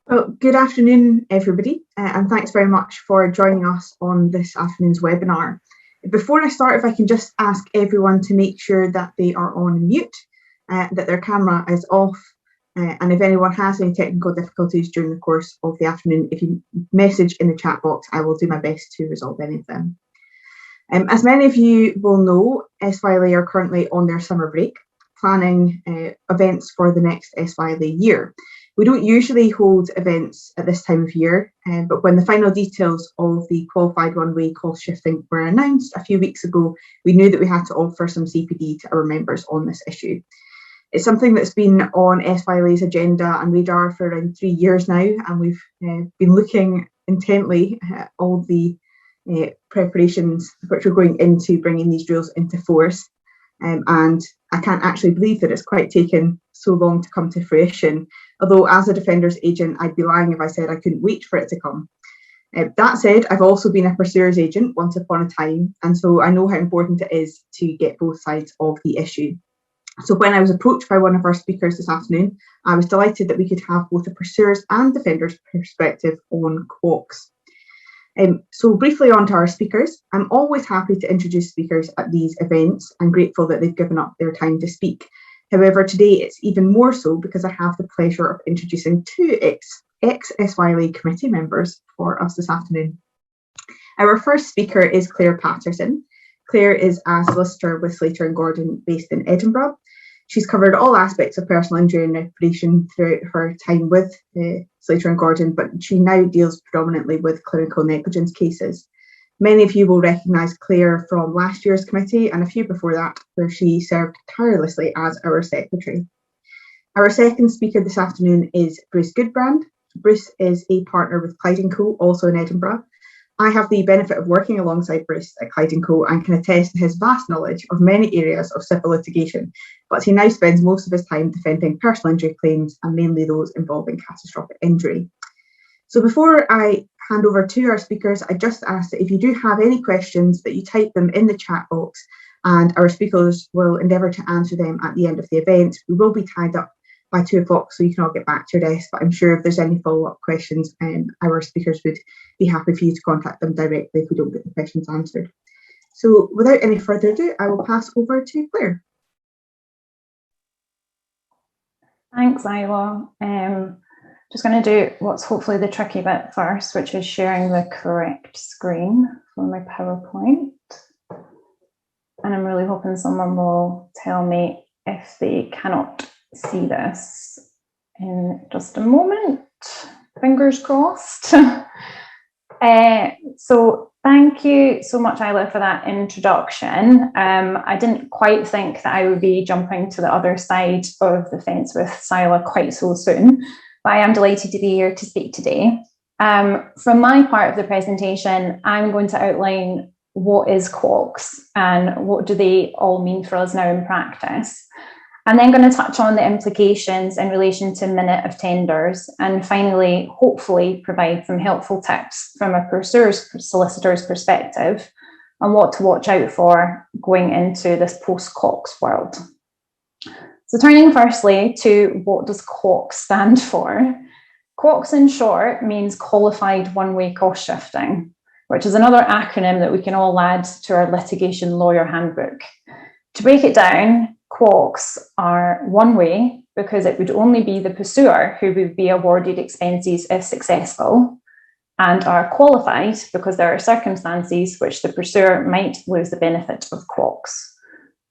Well, good afternoon, everybody, and thanks very much for joining us on this afternoon's webinar. Before I start, if I can just ask everyone to make sure that they are on mute, that their camera is off, and if anyone has any technical difficulties during the course of the afternoon, if you message in the chat box, I will do my best to resolve any of them. As many of you will know, SYLA are currently on their summer break, planning events for the next SYLA year. We don't usually hold events at this time of year, but when the final details of the qualified one-way cost shifting were announced a few weeks ago, we knew that we had to offer some CPD to our members on this issue. It's something that's been on SYLA's agenda and radar for around 3 years now, and we've been looking intently at all the preparations which are going into bringing these rules into force. And I can't actually believe that it's quite taken so long to come to fruition. Although as a defender's agent, I'd be lying if I said I couldn't wait for it to come. That said, I've also been a pursuer's agent once upon a time, and so I know how important it is to get both sides of the issue. So when I was approached by one of our speakers this afternoon, I was delighted that we could have both a pursuer's and defender's perspective on QOCs. So briefly on to our speakers. I'm always happy to introduce speakers at these events. I'm grateful that they've given up their time to speak. However, today it's even more so because I have the pleasure of introducing two ex-SYLA committee members for us this afternoon. Our first speaker is Claire Paterson. Claire is a solicitor with Slater and Gordon based in Edinburgh. She's covered all aspects of personal injury and reparation throughout her time with Slater and Gordon, but she now deals predominantly with clinical negligence cases. Many of you will recognise Claire from last year's committee and a few before that, where she served tirelessly as our secretary. Our second speaker this afternoon is Bruce Goodbrand. Bruce is a partner with Clyde Co, also in Edinburgh. I have the benefit of working alongside Bruce at Clyde Co and can attest to his vast knowledge of many areas of civil litigation, but he now spends most of his time defending personal injury claims and mainly those involving catastrophic injury. So before I hand over to our speakers, I just ask that if you do have any questions that you type them in the chat box and our speakers will endeavour to answer them at the end of the event. We will be tied up by 2 o'clock so you can all get back to your desk, but I'm sure if there's any follow-up questions, our speakers would be happy for you to contact them directly if we don't get the questions answered. So without any further ado, I will pass over to Claire. Thanks, Isla. Just going to do what's hopefully the tricky bit first, which is sharing the correct screen for my PowerPoint. And I'm really hoping someone will tell me if they cannot see this in just a moment. Fingers crossed. So thank you so much, Isla, for that introduction. I didn't quite think that I would be jumping to the other side of the fence with SYLA quite so soon, but I am delighted to be here to speak today. From my part of the presentation, I'm going to outline what is QOCs and what do they all mean for us now in practice. I'm then going to touch on the implications in relation to minute of tenders, and finally, hopefully, provide some helpful tips from a pursuer's solicitor's perspective on what to watch out for going into this post-QOCs world. So turning firstly to what does QOCs stand for? QOCs in short means qualified one-way cost shifting, which is another acronym that we can all add to our litigation lawyer handbook. To break it down, QOCs are one way because it would only be the pursuer who would be awarded expenses if successful, and are qualified because there are circumstances which the pursuer might lose the benefit of QOCs.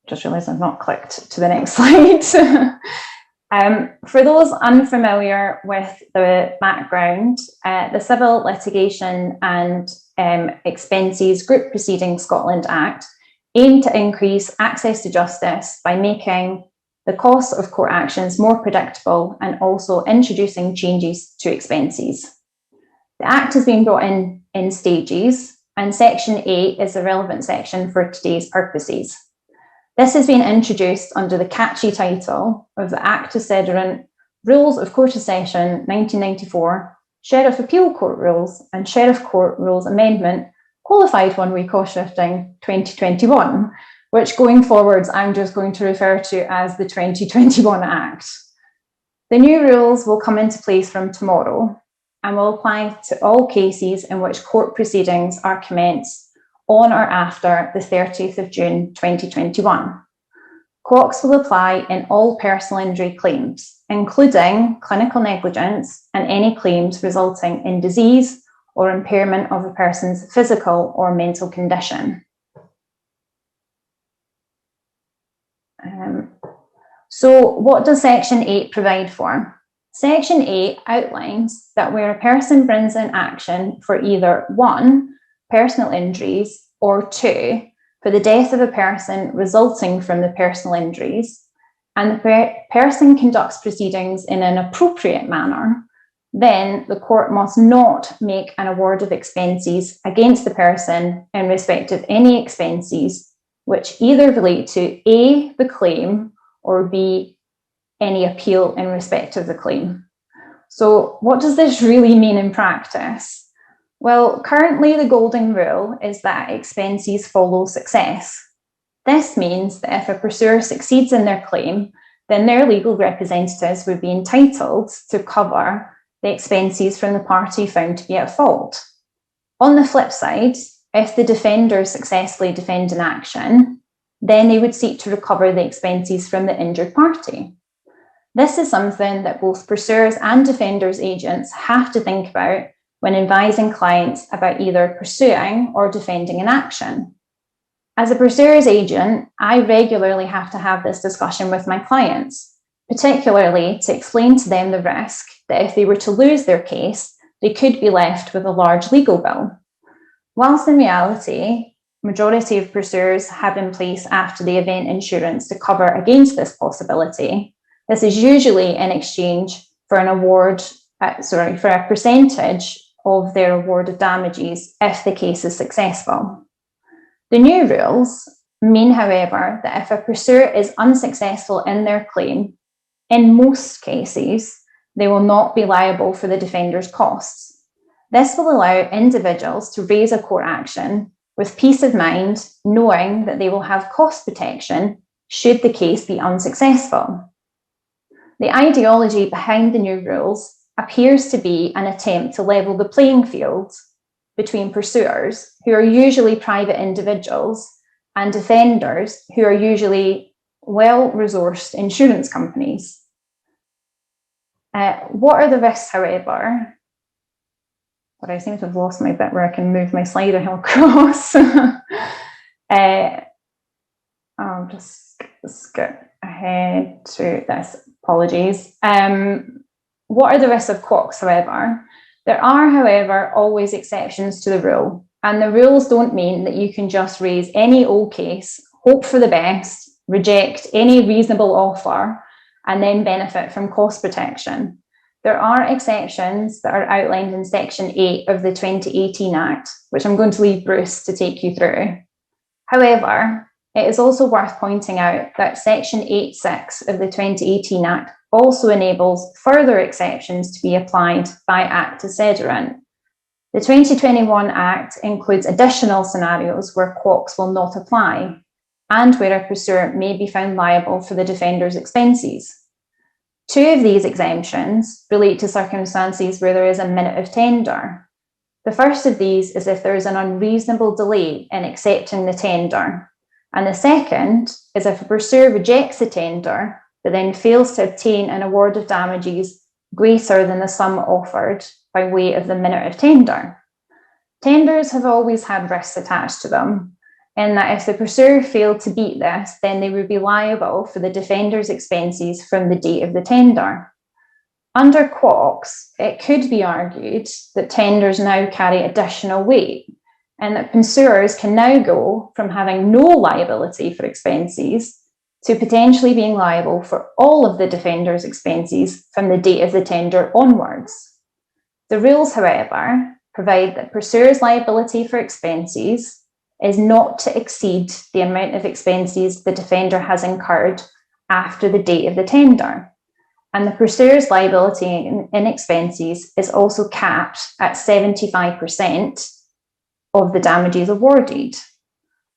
Just realised I've not clicked to the next slide. For those unfamiliar with the background, the Civil Litigation and Expenses Group Proceedings Scotland Act aim to increase access to justice by making the costs of court actions more predictable and also introducing changes to expenses. The Act has been brought in stages, and Section 8 is the relevant section for today's purposes. This has been introduced under the catchy title of the Antecedent Rules of Court of Session 1994, Sheriff Appeal Court Rules and Sheriff Court Rules Amendment Qualified One-Way Cost Shifting 2021, which going forwards I'm just going to refer to as the 2021 Act. The new rules will come into place from tomorrow, and will apply to all cases in which court proceedings are commenced on or after the 30th of June 2021. Quox will apply in all personal injury claims, including clinical negligence and any claims resulting in disease or impairment of a person's physical or mental condition. So what does Section 8 provide for? Section 8 outlines that where a person brings an action for either 1, personal injuries, or 2, for the death of a person resulting from the personal injuries, and the person conducts proceedings in an appropriate manner, then the court must not make an award of expenses against the person in respect of any expenses which either relate to A, the claim, or B, any appeal in respect of the claim. So what does this really mean in practice? Well, currently the golden rule is that expenses follow success. This means that if a pursuer succeeds in their claim, then their legal representatives would be entitled to cover the expenses from the party found to be at fault. On the flip side, if the defender successfully defends an action, then they would seek to recover the expenses from the injured party. This is something that both pursuers and defenders' agents have to think about when advising clients about either pursuing or defending an action. As a pursuer's agent, I regularly have to have this discussion with my clients, particularly to explain to them the risk that if they were to lose their case, they could be left with a large legal bill. Whilst in reality, majority of pursuers have in place after the event insurance to cover against this possibility, this is usually in exchange for an award, for a percentage of their award of damages if the case is successful. The new rules mean, however, that if a pursuer is unsuccessful in their claim, in most cases, they will not be liable for the defender's costs. This will allow individuals to raise a court action with peace of mind, knowing that they will have cost protection should the case be unsuccessful. The ideology behind the new rules appears to be an attempt to level the playing field between pursuers, who are usually private individuals, and defenders, who are usually well-resourced insurance companies. What are the risks, however? But I seem to have lost my bit where I can move my slider across. I'll just skip ahead to this. Apologies. What are the risks of Quox, however? There are, however, always exceptions to the rule, and the rules don't mean that you can just raise any old case, hope for the best, reject any reasonable offer, and then benefit from cost protection. There are exceptions that are outlined in Section 8 of the 2018 Act, which I'm going to leave Bruce to take you through. However, it is also worth pointing out that Section 8.6 of the 2018 Act also enables further exceptions to be applied by acta sederant. The 2021 Act includes additional scenarios where Quox will not apply, and where a pursuer may be found liable for the defender's expenses. Two of these exemptions relate to circumstances where there is a minute of tender. The first of these is if there is an unreasonable delay in accepting the tender, and the second is if a pursuer rejects the tender but then fails to obtain an award of damages greater than the sum offered by way of the minute of tender. Tenders have always had risks attached to them, in that if the pursuer failed to beat this, then they would be liable for the defender's expenses from the date of the tender. Under Quox, it could be argued that tenders now carry additional weight, and that pursuers can now go from having no liability for expenses to potentially being liable for all of the defender's expenses from the date of the tender onwards. The rules, however, provide that pursuer's liability for expenses is not to exceed the amount of expenses the defender has incurred after the date of the tender. And the pursuer's liability in expenses is also capped at 75% of the damages awarded.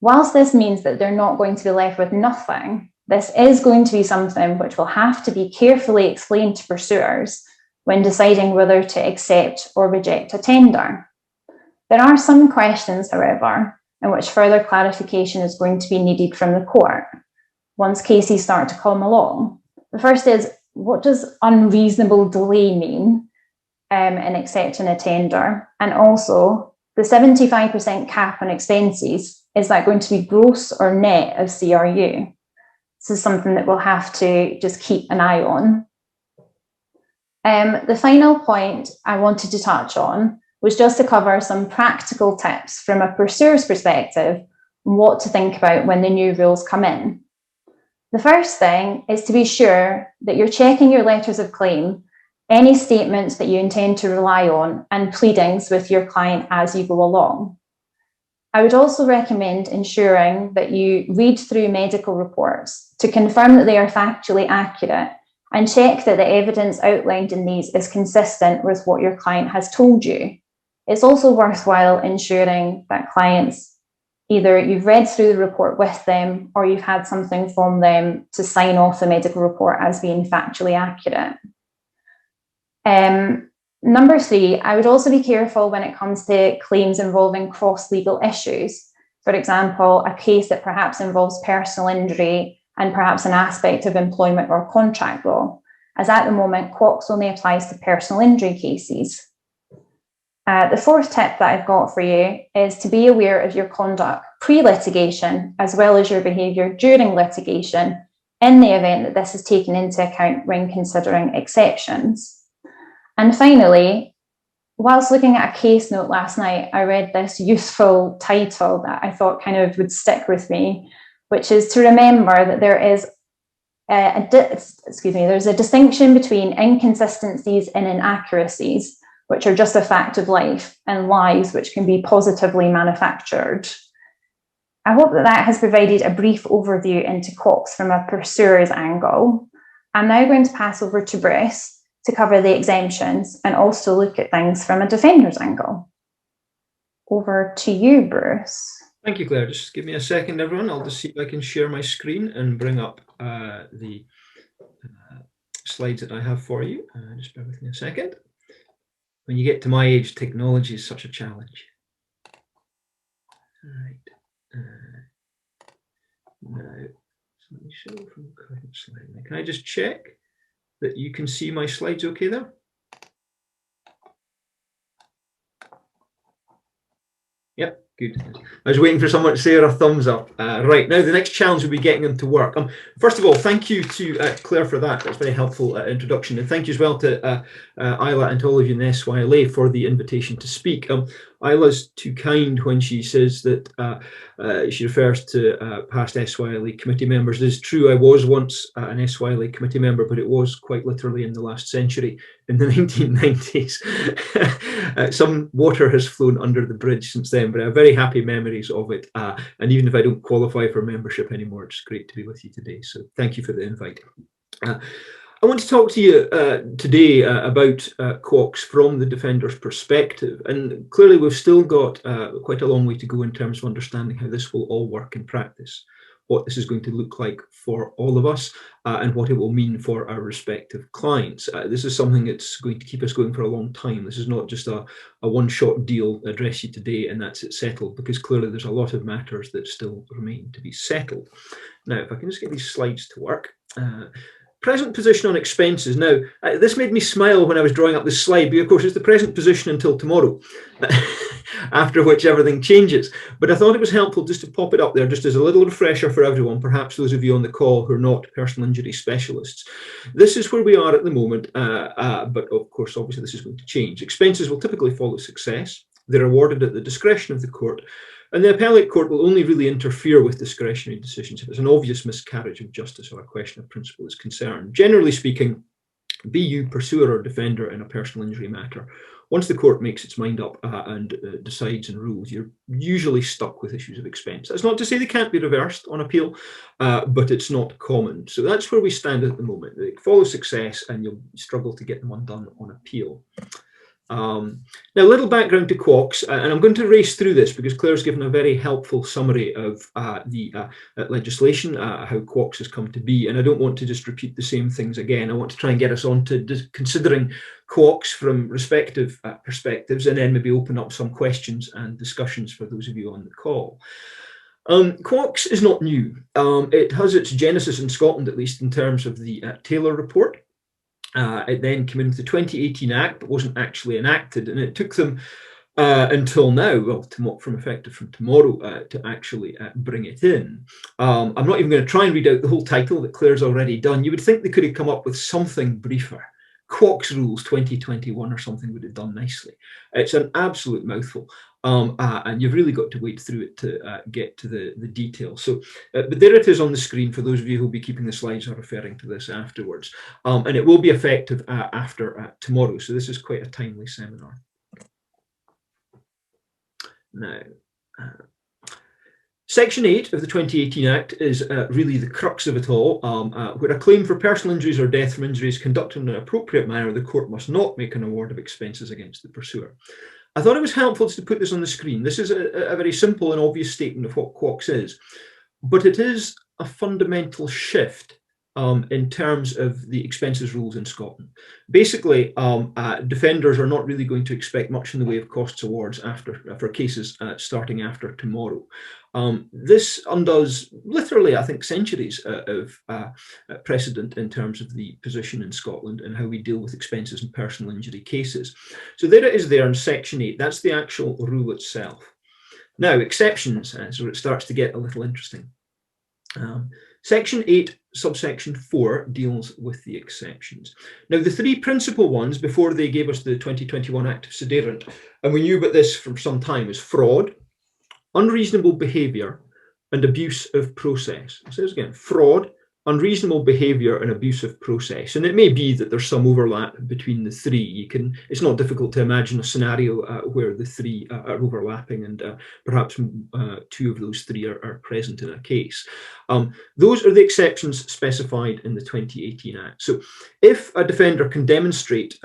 Whilst this means that they're not going to be left with nothing, this is going to be something which will have to be carefully explained to pursuers when deciding whether to accept or reject a tender. There are some questions, however, in which further clarification is going to be needed from the court once cases start to come along. The first is, what does unreasonable delay mean in accepting a tender? And also, the 75% cap on expenses, is that going to be gross or net of CRU? This is something that we'll have to just keep an eye on. The final point I wanted to touch on was just to cover some practical tips from a pursuer's perspective on what to think about when the new rules come in. The first thing is to be sure that you're checking your letters of claim, any statements that you intend to rely on, and pleadings with your client as you go along. I would also recommend ensuring that you read through medical reports to confirm that they are factually accurate and check that the evidence outlined in these is consistent with what your client has told you. It's also worthwhile ensuring that clients, either you've read through the report with them or you've had something from them to sign off the medical report as being factually accurate. Number 3, I would also be careful when it comes to claims involving cross-legal issues. For example, a case that perhaps involves personal injury and perhaps an aspect of employment or contract law, as at the moment, Quox only applies to personal injury cases. The fourth tip that I've got for you is to be aware of your conduct pre-litigation as well as your behaviour during litigation in the event that this is taken into account when considering exceptions. And finally, whilst looking at a case note last night, I read this useful title that I thought kind of would stick with me, which is to remember that there is there's a distinction between inconsistencies and inaccuracies, which are just a fact of life, and lies, which can be positively manufactured. I hope that that has provided a brief overview into Quox from a pursuer's angle. I'm now going to pass over to Bruce to cover the exemptions and also look at things from a defender's angle. Over to you, Bruce. Thank you, Claire. Just give me a second, everyone. I'll just see if I can share my screen and bring up the slides that I have for you. Just bear with me a second. When you get to my age, technology is such a challenge. All right. Now, so let me show from the current slide. Now, can I just check that you can see my slides okay there? Yep, good. I was waiting for someone to say a thumbs up. Right, now the next challenge will be getting them to work. First of all, thank you to Claire for that. That's a very helpful introduction. And thank you as well to SYLA and to all of you in the SYLA for the invitation to speak. SYLA's too kind when she says that she refers to past SYLA committee members. It is true, I was once an SYLA committee member, but it was quite literally in the last century, in the 1990s. Some water has flown under the bridge since then, but I have very happy memories of it. And even if I don't qualify for membership anymore, it's great to be with you today. So thank you for the invite. I want to talk to you today about Quox from the defender's perspective. And clearly we've still got quite a long way to go in terms of understanding how this will all work in practice, what this is going to look like for all of us, and what it will mean for our respective clients. This is something that's going to keep us going for a long time. This is not just a one-shot deal, address you today and that's it settled, because clearly there's a lot of matters that still remain to be settled. Now, if I can just get these slides to work. Present position on expenses. Now, this made me smile when I was drawing up this slide, because of course it's the present position until tomorrow, after which everything changes. But I thought it was helpful just to pop it up there, just as a little refresher for everyone, perhaps those of you on the call who are not personal injury specialists. This is where we are at the moment, but of course, obviously this is going to change. Expenses will typically follow success. They're awarded at the discretion of the court, and the appellate court will only really interfere with discretionary decisions if there's an obvious miscarriage of justice or a question of principle is concerned. Generally speaking, be you pursuer or defender in a personal injury matter, once the court makes its mind up and decides and rules, you're usually stuck with issues of expense. That's not to say they can't be reversed on appeal, but it's not common. So that's where we stand at the moment. They follow success and you'll struggle to get them undone on appeal. Now, a little background to QUOCs, and I'm going to race through this because Claire's given a very helpful summary of the legislation, how QUOCs has come to be, and I don't want to just repeat the same things again. I want to try and get us on to considering QUOCs from respective perspectives, and then maybe open up some questions and discussions for those of you on the call. QUOCs is not new. It has its genesis in Scotland, at least in terms of the Taylor report. It then came into the 2018 Act, but wasn't actually enacted, and it took them until now, well, from effective from tomorrow, to actually bring it in. I'm not even going to try and read out the whole title that Claire's already done. You would think they could have come up with something briefer. QUOCs Rules 2021 or something would have done nicely. It's an absolute mouthful. And you've really got to wade through it to get to the details. So, but there it is on the screen for those of you who will be keeping the slides or referring to this afterwards. And it will be effective after tomorrow. So this is quite a timely seminar. Now, Section 8 of the 2018 Act is really the crux of it all. Where a claim for personal injuries or death from injuries conducted in an appropriate manner, the court must not make an award of expenses against the pursuer. I thought it was helpful to put this on the screen. This is a very simple and obvious statement of what QUOCs is, but it is a fundamental shift in terms of the expenses rules in Scotland. Basically, defenders are not really going to expect much in the way of costs awards for cases starting after tomorrow. This undoes literally, I think, centuries of precedent in terms of the position in Scotland and how we deal with expenses in personal injury cases. So there it is there in Section 8. That's the actual rule itself. Now, exceptions, so it starts to get a little interesting. Section 8, subsection 4 deals with the exceptions. Now, the three principal ones before they gave us the 2021 Act of Sederant, and we knew about this for some time, is fraud, unreasonable behaviour, and abuse of process. I'll say this again: fraud, unreasonable behaviour, and abuse of process. And it may be that there's some overlap between the three. It's not difficult to imagine a scenario where the three are overlapping, and perhaps two of those three are present in a case. Those are the exceptions specified in the 2018 Act. So if a defender can demonstrate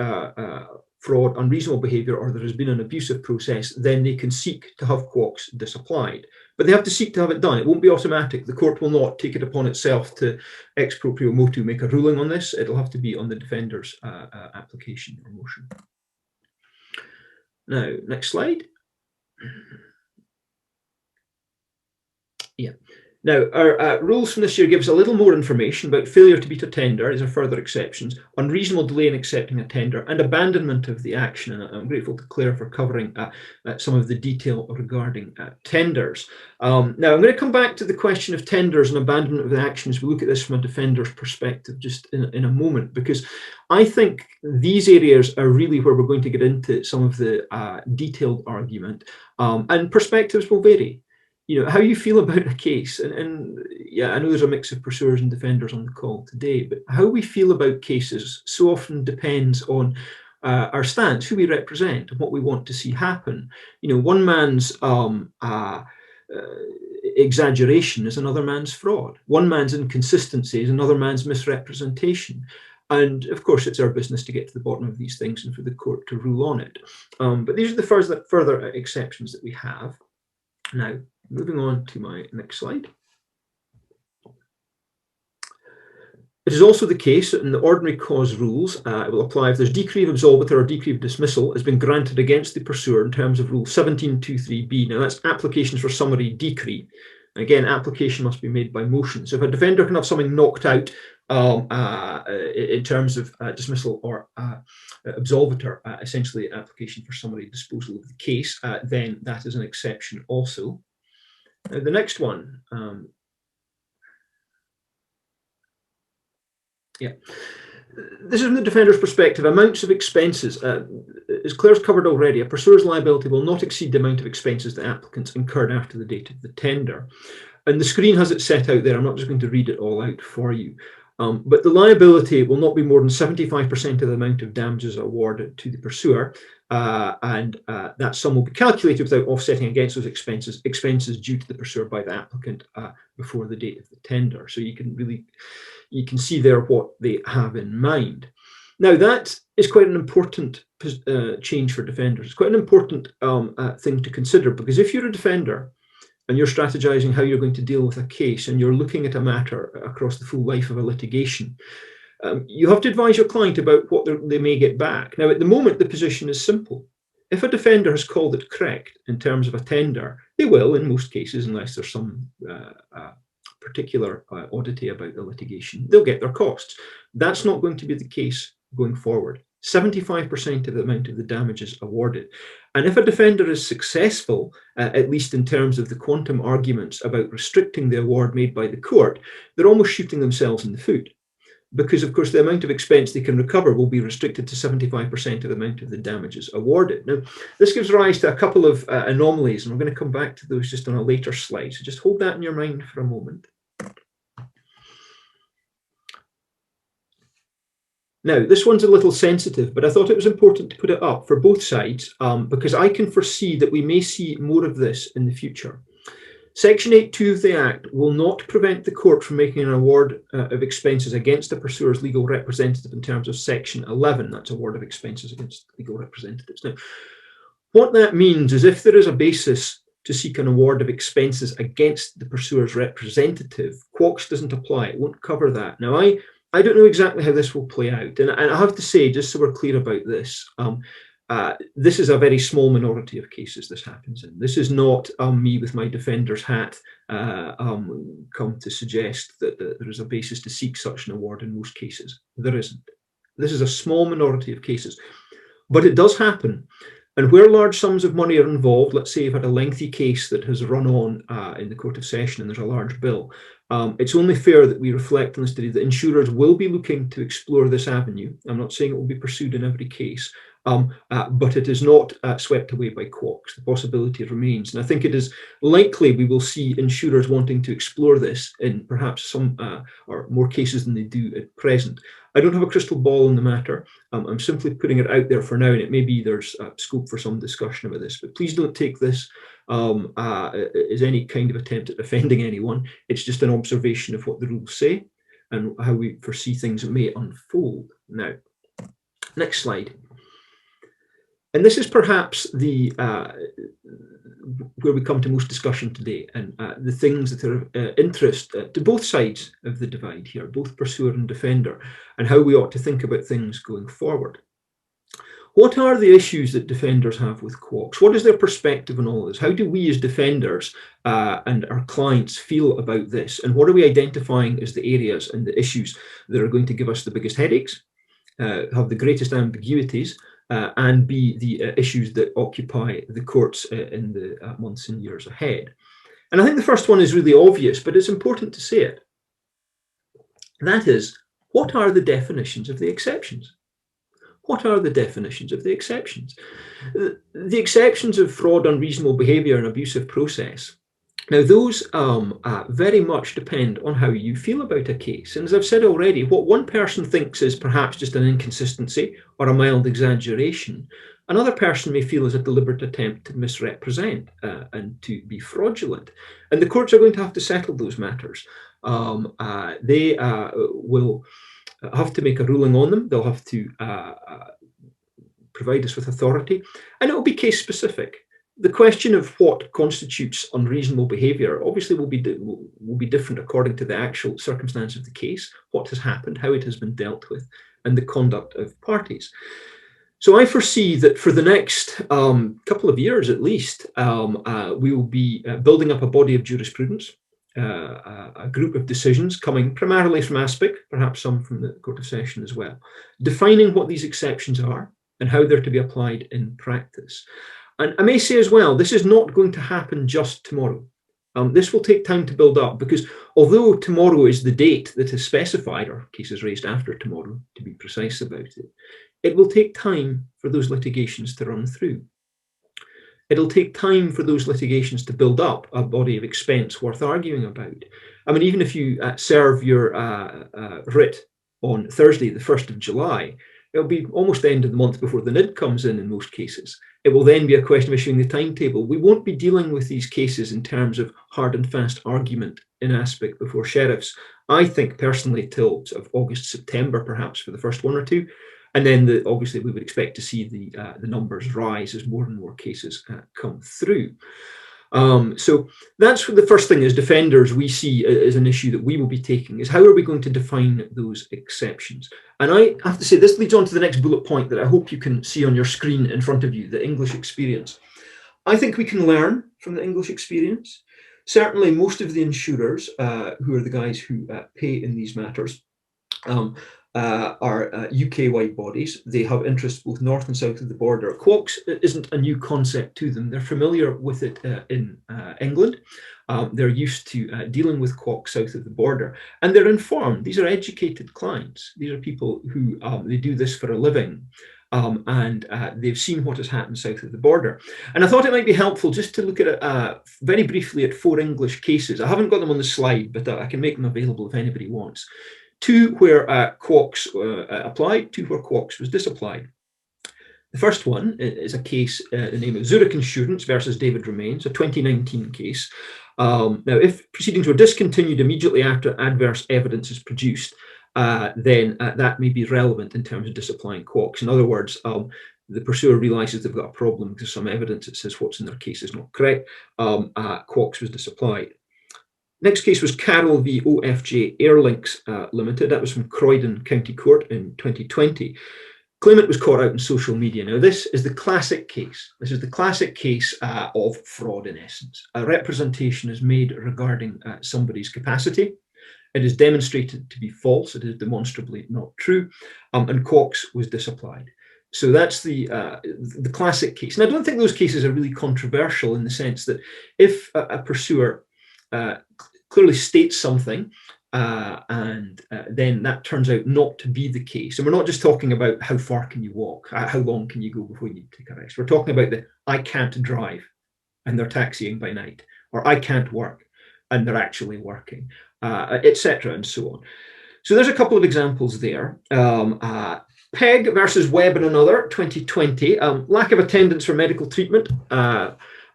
fraud, unreasonable behaviour, or there has been an abusive process, then they can seek to have QUOCs disapplied. But they have to seek to have it done. It won't be automatic. The court will not take it upon itself to ex proprio motu make a ruling on this. It'll have to be on the defender's application or motion. Now, next slide. Yeah. Now, our rules from this year give us a little more information about failure to meet a tender. These are further exceptions, unreasonable delay in accepting a tender, and abandonment of the action. And I'm grateful to Claire for covering some of the detail regarding tenders. Now, I'm going to come back to the question of tenders and abandonment of the action as we look at this from a defender's perspective just in a moment, because I think these areas are really where we're going to get into some of the detailed argument, and perspectives will vary. You know, how you feel about a case, and yeah, I know there's a mix of pursuers and defenders on the call today, but how we feel about cases so often depends on our stance, who we represent, and what we want to see happen. You know, one man's exaggeration is another man's fraud. One man's inconsistency is another man's misrepresentation. And of course, it's our business to get to the bottom of these things and for the court to rule on it. But these are the further exceptions that we have. Now, moving on to my next slide. It is also the case that in the ordinary cause rules, it will apply if there's decree of absolvitor or decree of dismissal has been granted against the pursuer in terms of Rule 1723B. Now, that's applications for summary decree. Again, application must be made by motion. So if a defender can have something knocked out in terms of dismissal or absolvitor, essentially application for summary disposal of the case, then that is an exception also. The next one, this is from the defender's perspective. Amounts of expenses, as Claire's covered already, a pursuer's liability will not exceed the amount of expenses the applicants incurred after the date of the tender. And the screen has it set out there. I'm not just going to read it all out for you. But the liability will not be more than 75% of the amount of damages awarded to the pursuer, and that sum will be calculated without offsetting against those expenses due to the pursuer by the applicant before the date of the tender. So you can see there what they have in mind. Now, that is quite an important change for defenders. It's quite an important thing to consider, because if you're a defender and you're strategizing how you're going to deal with a case and you're looking at a matter across the full life of a litigation, you have to advise your client about what they may get back. Now, at the moment, the position is simple. If a defender has called it correct in terms of a tender, they will in most cases, unless there's some particular oddity about the litigation, they'll get their costs. That's not going to be the case going forward. 75% of the amount of the damages awarded. And if a defender is successful, at least in terms of the quantum arguments about restricting the award made by the court, they're almost shooting themselves in the foot. Because, of course, the amount of expense they can recover will be restricted to 75% of the amount of the damages awarded. Now, this gives rise to a couple of anomalies, and we're going to come back to those just on a later slide. So just hold that in your mind for a moment. Now, this one's a little sensitive, but I thought it was important to put it up for both sides because I can foresee that we may see more of this in the future. Section 8.2 of the Act will not prevent the court from making an award of expenses against the pursuer's legal representative in terms of Section 11. That's award of expenses against legal representatives. Now, what that means is if there is a basis to seek an award of expenses against the pursuer's representative, Quox doesn't apply. It won't cover that. Now, I don't know exactly how this will play out. And I have to say, just so we're clear about this, this is a very small minority of cases this happens in. This is not me with my defender's hat come to suggest that there is a basis to seek such an award in most cases. There isn't. This is a small minority of cases. But it does happen. And where large sums of money are involved, let's say you've had a lengthy case that has run on in the Court of Session and there's a large bill, it's only fair that we reflect on this today that insurers will be looking to explore this avenue. I'm not saying it will be pursued in every case, but it is not swept away by Quox. The possibility remains. And I think it is likely we will see insurers wanting to explore this in perhaps some or more cases than they do at present. I don't have a crystal ball on the matter. I'm simply putting it out there for now, and it may be there's scope for some discussion about this, but please don't take this as any kind of attempt at offending anyone. It's just an observation of what the rules say and how we foresee things may unfold. Now, next slide. And this is perhaps the where we come to most discussion today, and the things that are of interest to both sides of the divide here, both pursuer and defender, and how we ought to think about things going forward. What are the issues that defenders have with Quox? What is their perspective on all this? How do we as defenders and our clients feel about this? And what are we identifying as the areas and the issues that are going to give us the biggest headaches, have the greatest ambiguities, and be the issues that occupy the courts in the months and years ahead? And I think the first one is really obvious, but it's important to say it. That is, what are the definitions of the exceptions? What are the definitions of the exceptions? The exceptions of fraud, unreasonable behaviour and abusive process. Now, those very much depend on how you feel about a case. And as I've said already, what one person thinks is perhaps just an inconsistency or a mild exaggeration, another person may feel is a deliberate attempt to misrepresent and to be fraudulent. And the courts are going to have to settle those matters. They will have to make a ruling on them. They'll have to provide us with authority, and it will be case specific. The question of what constitutes unreasonable behaviour obviously will be different according to the actual circumstance of the case, what has happened, how it has been dealt with, and the conduct of parties. So I foresee that for the next couple of years at least, we will be building up a body of jurisprudence, a group of decisions coming primarily from ASPIC, perhaps some from the Court of Session as well, defining what these exceptions are and how they're to be applied in practice. And I may say as well, this is not going to happen just tomorrow. This will take time to build up, because although tomorrow is the date that is specified, or cases raised after tomorrow, to be precise about it, it will take time for those litigations to run through. It'll take time for those litigations to build up a body of expense worth arguing about. I mean, even if you serve your writ on Thursday, the 1st of July, it'll be almost the end of the month before the NID comes in most cases. It will then be a question of issuing the timetable. We won't be dealing with these cases in terms of hard and fast argument in ASPIC before sheriffs, I think personally, till sort of August, September, perhaps for the first one or two. And then obviously we would expect to see the numbers rise as more and more cases come through. So that's what the first thing as defenders we see as an issue that we will be taking, is how are we going to define those exceptions? And I have to say, this leads on to the next bullet point that I hope you can see on your screen in front of you, the English experience. I think we can learn from the English experience. Certainly most of the insurers, who are the guys who pay in these matters, are UK-wide bodies. They have interests both north and south of the border. Quox isn't a new concept to them. They're familiar with it in England. They're used to dealing with Quox south of the border, and they're informed. These are educated clients. These are people who they do this for a living. And they've seen what has happened south of the border. And I thought it might be helpful just to look at very briefly at 4 English cases. I haven't got them on the slide, but I can make them available if anybody wants. 2 where Quox applied, 2 where Quox was disapplied. The first one is a case, the name of Zurich Insurance versus David Remains, a 2019 case. Now, if proceedings were discontinued immediately after adverse evidence is produced, then that may be relevant in terms of disapplying Quox. In other words, the pursuer realises they've got a problem because some evidence that says what's in their case is not correct. Quox was disapplied. Next case was Carroll v OFJ Airlinks Limited. That was from Croydon County Court in 2020. Claimant was caught out in social media. Now, this is the classic case. This is the classic case of fraud, in essence. A representation is made regarding somebody's capacity. It is demonstrated to be false. It is demonstrably not true, and Quox was disapplied. So that's the classic case. And I don't think those cases are really controversial in the sense that if a pursuer clearly states something and then that turns out not to be the case, and we're not just talking about how far can you walk, how long can you go before you take a rest. We're talking about the I can't drive and they're taxiing by night, or I can't work and they're actually working. Etc. and so on. So there's a couple of examples there. Peg versus Webb and another, 2020, lack of attendance for medical treatment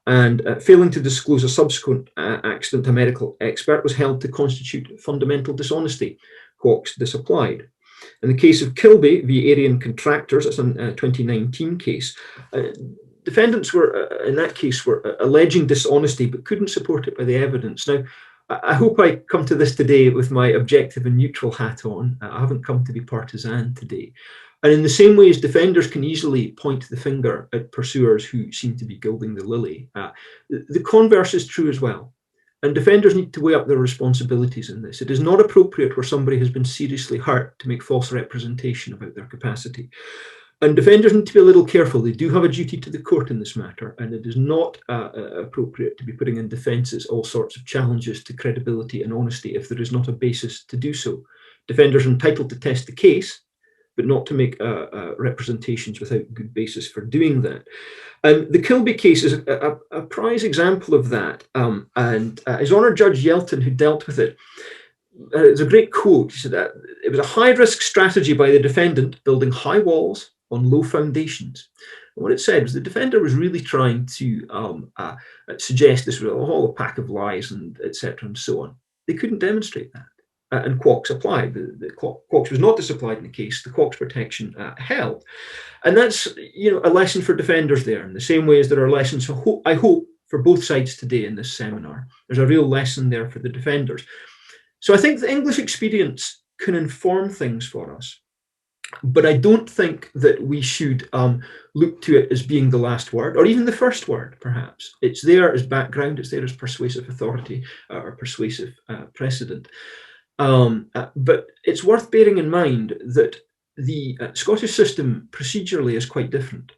and failing to disclose a subsequent accident to a medical expert was held to constitute fundamental dishonesty. Quox disapplied. In the case of Kilby v Arian Contractors, that's a 2019 case, defendants were, in that case, were alleging dishonesty but couldn't support it by the evidence. Now, I hope I come to this today with my objective and neutral hat on. I haven't come to be partisan today. And in the same way as defenders can easily point the finger at pursuers who seem to be gilding the lily, the converse is true as well. And defenders need to weigh up their responsibilities in this. It is not appropriate where somebody has been seriously hurt to make false representation about their capacity. And defenders need to be a little careful. They do have a duty to the court in this matter, and it is not appropriate to be putting in defences all sorts of challenges to credibility and honesty if there is not a basis to do so. Defenders are entitled to test the case, but not to make representations without good basis for doing that. And the Kilby case is a prize example of that. And His Honour Judge Yelton, who dealt with it, there's a great quote. He said that it was a high-risk strategy by the defendant building high walls on low foundations. And what it said was the defender was really trying to suggest this was all a pack of lies and etc. and so on. They couldn't demonstrate that. And Quox applied. The Quox was not disapplied in the case. The Quox protection held. And that's, you know, a lesson for defenders there, in the same way as there are lessons, I hope, for both sides today in this seminar. There's a real lesson there for the defenders. So I think the English experience can inform things for us. But I don't think that we should look to it as being the last word, or even the first word, perhaps. It's there as background, it's there as persuasive authority or persuasive precedent. But it's worth bearing in mind that the Scottish system procedurally is quite different.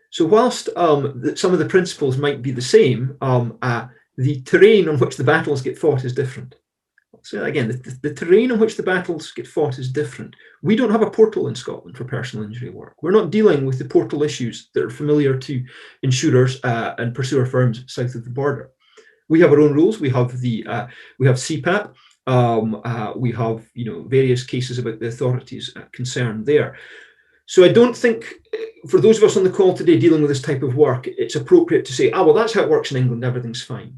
So whilst some of the principles might be the same, the terrain on which the battles get fought is different. So again, the terrain on which the battles get fought is different. We don't have a portal in Scotland for personal injury work. We're not dealing with the portal issues that are familiar to insurers and pursuer firms south of the border. We have our own rules. We have CPAP. We have, you know, various cases about the authorities concerned there. So I don't think, for those of us on the call today dealing with this type of work, it's appropriate to say, well, that's how it works in England, everything's fine.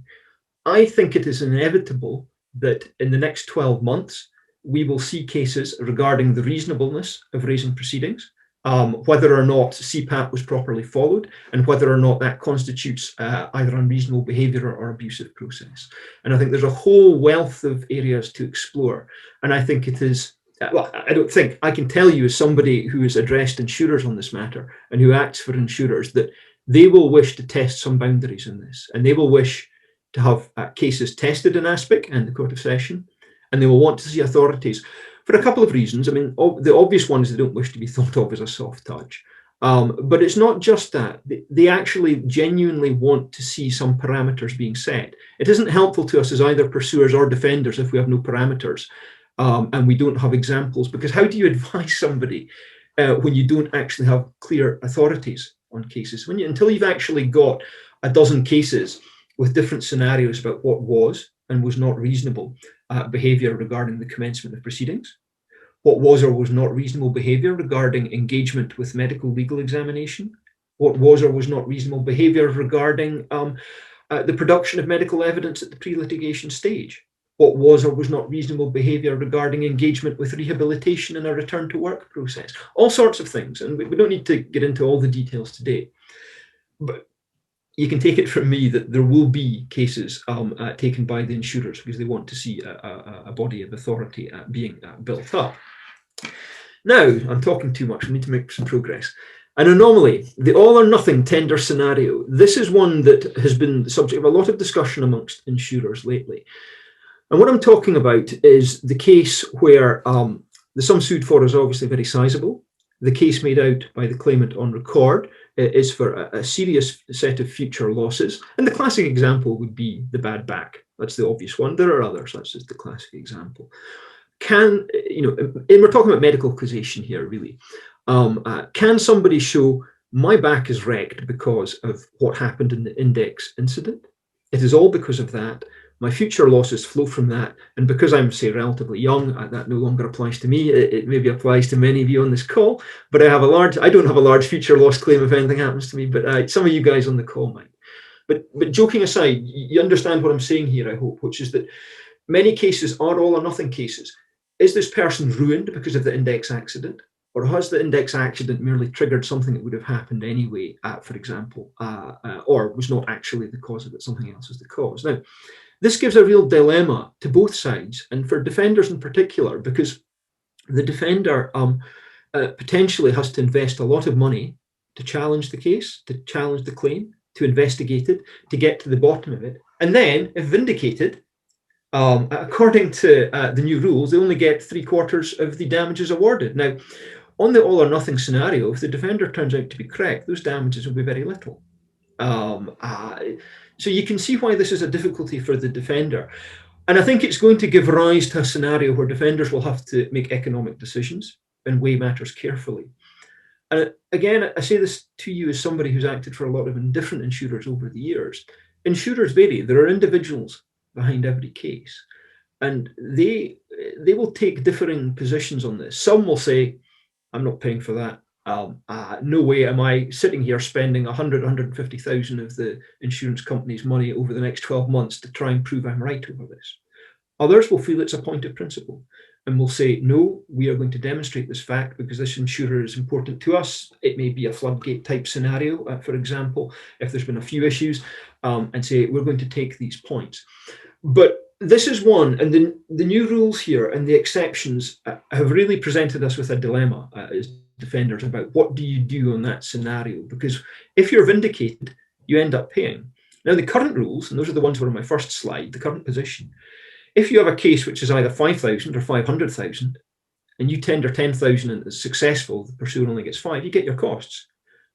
I think it is inevitable that in the next 12 months, we will see cases regarding the reasonableness of raising proceedings. whether or not CPAP was properly followed, and whether or not that constitutes either unreasonable behaviour or abusive process. And I think there's a whole wealth of areas to explore. And I think it is, well, I don't think, I can tell you as somebody who has addressed insurers on this matter and who acts for insurers, that they will wish to test some boundaries in this, and they will wish to have cases tested in ASPIC and the Court of Session, and they will want to see authorities for a couple of reasons. I mean, the obvious one is they don't wish to be thought of as a soft touch. But it's not just that. They actually genuinely want to see some parameters being set. It isn't helpful to us as either pursuers or defenders if we have no parameters and we don't have examples, because how do you advise somebody when you don't actually have clear authorities on cases? Until you've actually got a dozen cases with different scenarios about what was and was not reasonable behaviour regarding the commencement of proceedings, what was or was not reasonable behaviour regarding engagement with medical legal examination, what was or was not reasonable behaviour regarding the production of medical evidence at the pre-litigation stage, what was or was not reasonable behaviour regarding engagement with rehabilitation and a return to work process, all sorts of things. And we don't need to get into all the details today, but you can take it from me that there will be cases taken by the insurers because they want to see a body of authority being built up. Now, I'm talking too much. We need to make some progress. An anomaly, the all or nothing tender scenario. This is one that has been the subject of a lot of discussion amongst insurers lately. And what I'm talking about is the case where the sum sued for is obviously very sizable. The case made out by the claimant on record is for a serious set of future losses. And the classic example would be the bad back. That's the obvious one. There are others. That's just the classic example. And we're talking about medical causation here, really. Can somebody show my back is wrecked because of what happened in the index incident? It is all because of that. My future losses flow from that. And because I'm, say, relatively young, that no longer applies to me. It maybe applies to many of you on this call, but I don't have a large future loss claim if anything happens to me, but some of you guys on the call might. But joking aside, you understand what I'm saying here, I hope, which is that many cases are all or nothing cases. Is this person ruined because of the index accident? Or has the index accident merely triggered something that would have happened anyway, for example, or was not actually the cause of it, something else is the cause? Now, this gives a real dilemma to both sides, and for defenders in particular, because the defender potentially has to invest a lot of money to challenge the case, to challenge the claim, to investigate it, to get to the bottom of it. And then, if vindicated, according to the new rules, they only get 3/4 of the damages awarded. Now, on the all or nothing scenario, if the defender turns out to be correct, those damages will be very little. So you can see why this is a difficulty for the defender. And I think it's going to give rise to a scenario where defenders will have to make economic decisions and weigh matters carefully. And again, I say this to you as somebody who's acted for a lot of different insurers over the years. Insurers vary. There are individuals behind every case, and they will take differing positions on this. Some will say, I'm not paying for that. No way am I sitting here spending 150,000 of the insurance company's money over the next 12 months to try and prove I'm right over this. Others will feel it's a point of principle and will say, no, we are going to demonstrate this fact because this insurer is important to us. It may be a floodgate type scenario, for example, if there's been a few issues, and say, we're going to take these points. But this is one, and the new rules here and the exceptions have really presented us with a dilemma as defenders about what do you do on that scenario, because if you're vindicated, you end up paying. Now, the current rules, and those are the ones that were on my first slide, the current position, if you have a case which is either 5,000 or 500,000, and you tender 10,000 and it's successful, the pursuer only gets 5, you get your costs.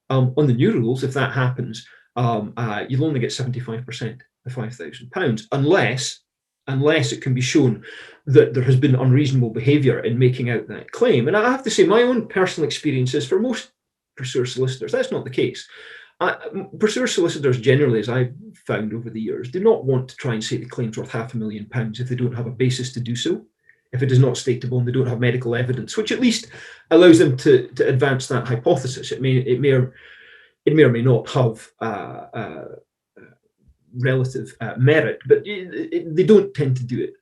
On the new rules, if that happens, you'll only get 75% of £5,000, unless it can be shown that there has been unreasonable behaviour in making out that claim. And I have to say, my own personal experience is for most pursuer solicitors, that's not the case. Pursuer solicitors generally, as I've found over the years, do not want to try and say the claim's worth £500,000 if they don't have a basis to do so, if it is not stateable and they don't have medical evidence, which at least allows them to advance that hypothesis. It may or may not have relative merit, but they don't tend to do it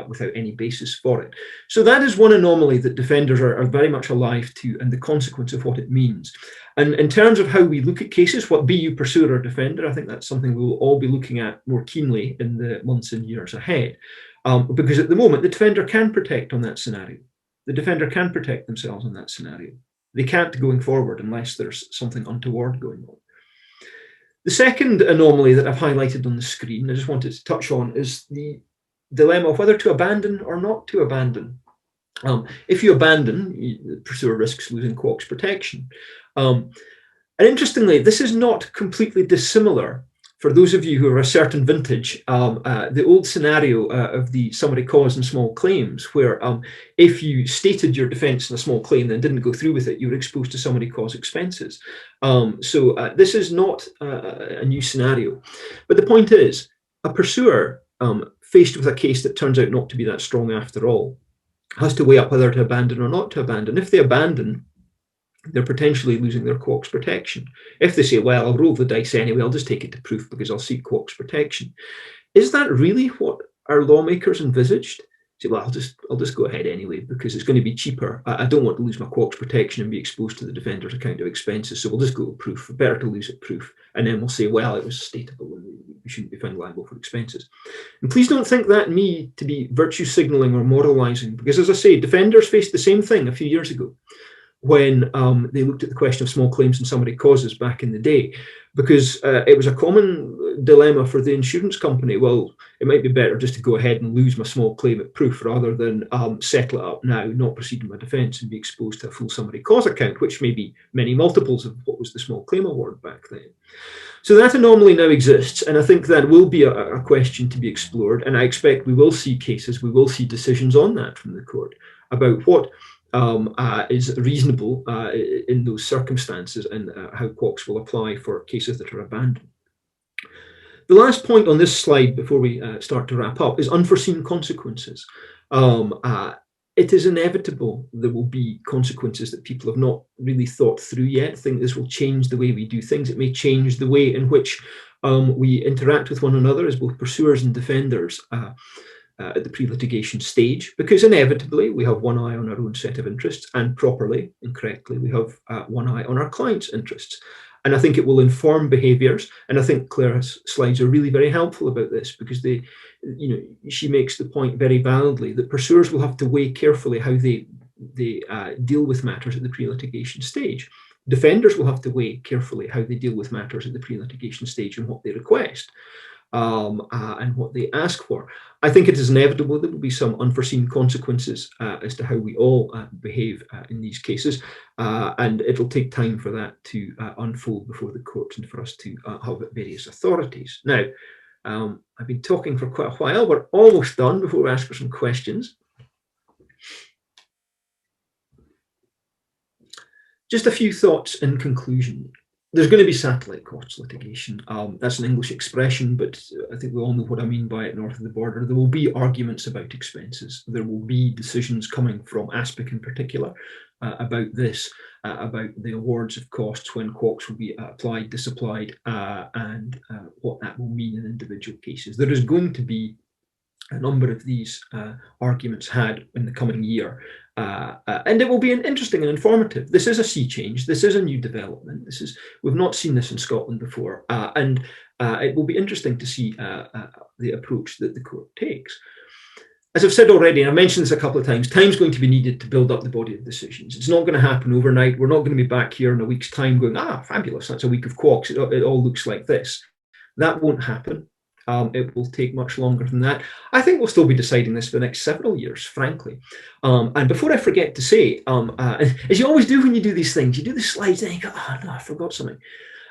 without any basis for it. So that is one anomaly that defenders are very much alive to, and the consequence of what it means. And in terms of how we look at cases, what be you pursuer or defender, I think that's something we'll all be looking at more keenly in the months and years ahead. Because at the moment, the defender can protect on that scenario. The defender can protect themselves in that scenario. They can't going forward unless there's something untoward going on. The second anomaly that I've highlighted on the screen, I just wanted to touch on, is the dilemma of whether to abandon or not to abandon. If you abandon, the pursuer risks losing quox protection. And interestingly, this is not completely dissimilar. For those of you who are a certain vintage, the old scenario of the summary cause and small claims, where if you stated your defence in a small claim and didn't go through with it, you were exposed to summary cause expenses. So this is not a new scenario. But the point is, a pursuer faced with a case that turns out not to be that strong after all has to weigh up whether to abandon or not to abandon. If they abandon, they're potentially losing their quox protection. If they say, well, I'll roll the dice anyway, I'll just take it to proof because I'll seek quox protection. Is that really what our lawmakers envisaged? Say, well, I'll just go ahead anyway because it's going to be cheaper. I don't want to lose my quox protection and be exposed to the defender's account of expenses, so we'll just go to proof. Better to lose at proof. And then we'll say, well, it was statable and we shouldn't be found liable for expenses. And please don't think that me to be virtue signalling or moralizing, because as I say, defenders faced the same thing a few years ago when they looked at the question of small claims and summary causes back in the day, because it was a common dilemma for the insurance company. Well, it might be better just to go ahead and lose my small claim at proof rather than settle it up now, not proceed with my defence and be exposed to a full summary cause account, which may be many multiples of what was the small claim award back then. So that anomaly now exists, and I think that will be a question to be explored, and I expect we will see cases, we will see decisions on that from the court about what is reasonable in those circumstances and how quox will apply for cases that are abandoned. The last point on this slide before we start to wrap up is unforeseen consequences. It is inevitable there will be consequences that people have not really thought through yet. I think this will change the way we do things. It may change the way in which we interact with one another as both pursuers and defenders at the pre-litigation stage, because inevitably we have one eye on our own set of interests, and properly and correctly we have one eye on our client's interests. And I think it will inform behaviours, and I think Claire's slides are really very helpful about this, because they, she makes the point very validly that pursuers will have to weigh carefully how they deal with matters at the pre-litigation stage. Defenders will have to weigh carefully how they deal with matters at the pre-litigation stage and what they request. And what they ask for. I think it is inevitable there will be some unforeseen consequences as to how we all behave in these cases, and it'll take time for that to unfold before the courts and for us to have various authorities. Now, I've been talking for quite a while. We're almost done before we ask for some questions. Just a few thoughts in conclusion. There's going to be satellite courts litigation. That's an English expression, but I think we all know what I mean by it north of the border. There will be arguments about expenses. There will be decisions coming from ASPIC in particular about this, about the awards of costs, when quox will be applied, disapplied, and what that will mean in individual cases. There is going to be a number of these arguments had in the coming year. And it will be interesting and informative. This is a sea change. This is a new development. We've not seen this in Scotland before. And it will be interesting to see the approach that the court takes. As I've said already, and I've mentioned this a couple of times, time's going to be needed to build up the body of decisions. It's not going to happen overnight. We're not going to be back here in a week's time going, fabulous, that's a week of quox. It all looks like this. That won't happen. It will take much longer than that. I think we'll still be deciding this for the next several years, frankly. And before I forget to say, as you always do when you do these things, you do the slides and you go, oh no, I forgot something.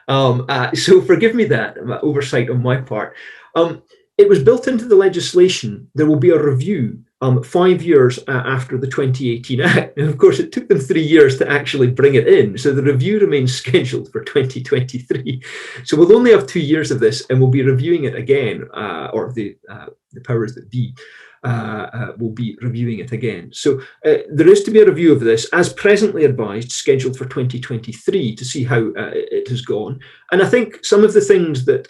So forgive me that oversight on my part. It was built into the legislation. There will be a review 5 years after the 2018 Act. And of course, it took them 3 years to actually bring it in. So the review remains scheduled for 2023. So we'll only have 2 years of this, and we'll be reviewing it again, or the powers that be, will be reviewing it again. So there is to be a review of this, as presently advised, scheduled for 2023, to see how it has gone. And I think some of the things that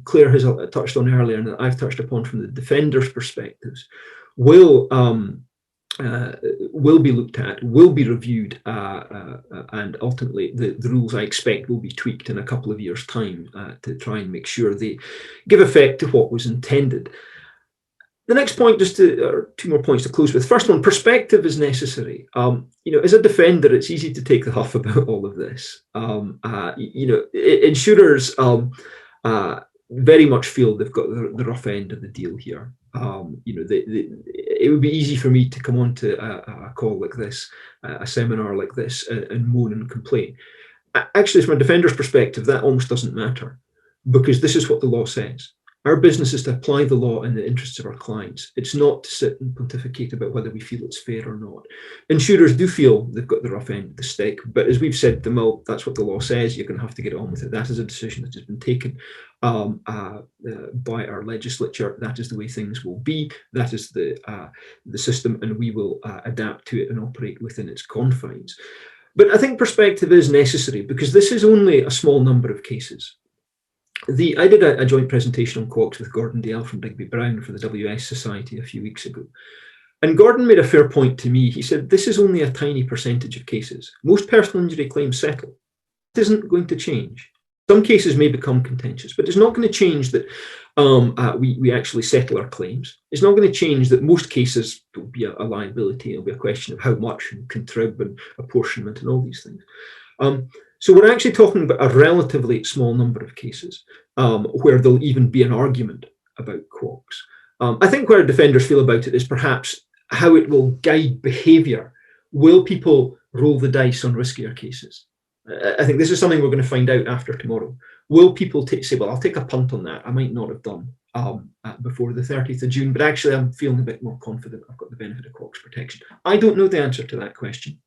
Claire has touched on earlier and that I've touched upon from the defenders' perspectives will be looked at, will be reviewed, and ultimately the rules, I expect, will be tweaked in a couple of years' time to try and make sure they give effect to what was intended. The next point, or two more points to close with. First one, perspective is necessary. As a defender, it's easy to take the huff about all of this. Insurers very much feel they've got the rough end of the deal here. It would be easy for me to come on to a call like this, a seminar like this, and moan and complain. Actually, from a defender's perspective, that almost doesn't matter, because this is what the law says. Our business is to apply the law in the interests of our clients. It's not to sit and pontificate about whether we feel it's fair or not. Insurers do feel they've got the rough end of the stick, but as we've said to Mill, that's what the law says. You're going to have to get on with it. That is a decision that has been taken by our legislature. That is the way things will be. That is the system, and we will adapt to it and operate within its confines. But I think perspective is necessary, because this is only a small number of cases. I did a joint presentation on Quox with Gordon Dale from Digby Brown for the WS Society a few weeks ago. And Gordon made a fair point to me. He said, this is only a tiny percentage of cases. Most personal injury claims settle. It isn't going to change. Some cases may become contentious, but it's not going to change that we actually settle our claims. It's not going to change that most cases will be a liability. It'll be a question of how much, and contrib and apportionment and all these things. So we're actually talking about a relatively small number of cases where there'll even be an argument about Quox. I think where defenders feel about it is perhaps how it will guide behaviour. Will people roll the dice on riskier cases? I think this is something we're going to find out after tomorrow. Will people say, well, I'll take a punt on that. I might not have done before the 30th of June, but actually I'm feeling a bit more confident I've got the benefit of Quox protection. I don't know the answer to that question.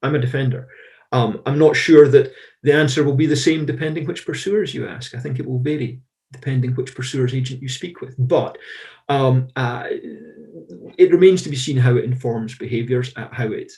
I'm a defender. I'm not sure that the answer will be the same depending which pursuers you ask. I think it will vary depending which pursuer's agent you speak with. But it remains to be seen how it informs behaviours, how it